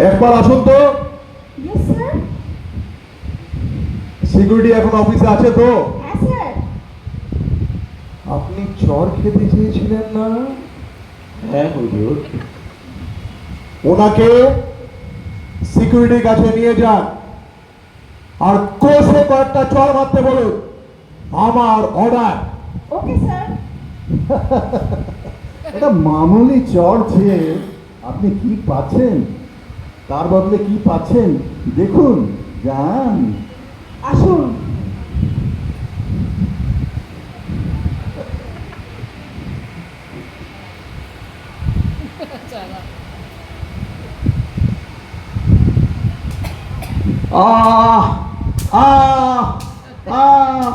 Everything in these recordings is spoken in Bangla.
একবার আসুন তো। Yes, sir. সিকিউরিটি এখন অফিসে আছে তো? Yes, sir. আপনি চর খেতে চেয়েছিলেন না? হ্যাঁ হুজুর। ওনাকে সিকিউরিটির কাছে নিয়ে যান আর কোষে কয়েকটা চর মারতে বলুন। আমার অর্ডার। Okay, sir. এটা মামুলি চর চেয়ে আপনি কি পাচ্ছেন, তার বদলে কি পাচ্ছেন দেখুন, যান। আসুন। আহ আহ আহ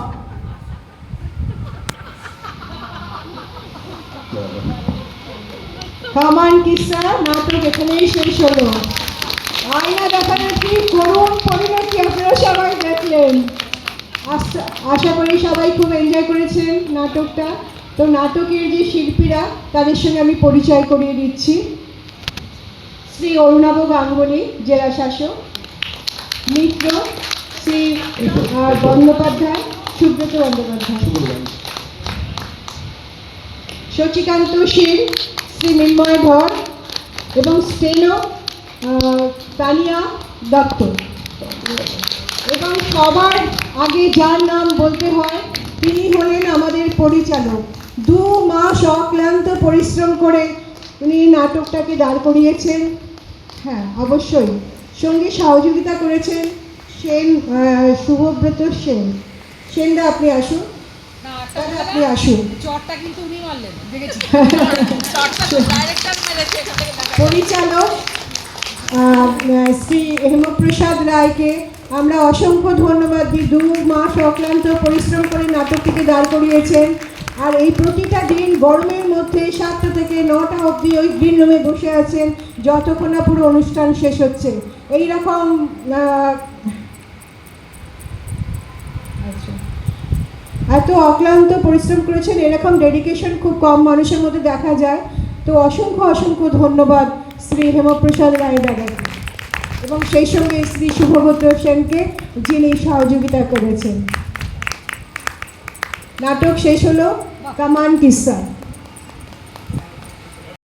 কামান কিসা নাটক এখানেই শেষ হলো। আয়না দেখানোর কি করুণ পরিণতি আপনারা সবাই দেখলেন। আশা করি সবাই খুব এনজয় করেছেন নাটকটা। তো নাটকের যে শিল্পীরা তাদের সঙ্গে আমি পরিচয় করিয়ে দিচ্ছি। শ্রী অরুণাভ গাঙ্গুলি, জেলা শাসক। মিত্র শ্রী বন্দ্যোপাধ্যায়, সুব্রত বন্দ্যোপাধ্যায়। শচিকান্ত শীল, শ্রী মৃন্ময় ধর এবং স্টেনো তানিয়া দত্ত। এবং সবার আগে যার নাম বলতে হয় তিনি হলেন আমাদের পরিচালক। 2 মাস অক্লান্ত পরিশ্রম করে উনি নাটকটাকে দাঁড় করিয়েছেন। হ্যাঁ, অবশ্যই সঙ্গে সহযোগিতা করেছেন সেন, শুভব্রত সেন। সেনদা আপনি আসুন। দাদা আপনি আসুন। চটটা কিন্তু উনি মারলেন, দেখেছি। চটটা তো ডাইরেক্টর মেরেছে, এখান থেকে দেখা যায়। পরিচালক শ্রী হেমপ্রসাদ রায়কে আমরা অসংখ্য ধন্যবাদ দিই। 2 মাস অক্লান্ত পরিশ্রম করে নাটকটিকে দাঁড় করিয়েছেন। আর এই প্রতিটা দিন গরমের মধ্যে 7টা থেকে 9টা অবধি ওই গ্রিন রুমে বসে আছেন যতক্ষণ না পুরো অনুষ্ঠান শেষ হচ্ছে। এই রকম এত অক্লান্ত পরিশ্রম করেছেন, এরকম ডেডিকেশন খুব কম মানুষের মধ্যে দেখা যায়। তো অসংখ্য অসংখ্য ধন্যবাদ শ্রী হেমপ্রসাদ রায় দাদাকে এবং সেই সঙ্গে শ্রী শুভব্রত সেনকে, যিনি সহযোগিতা করেছেন। নাটক শেষ হলো। কামান কিসা।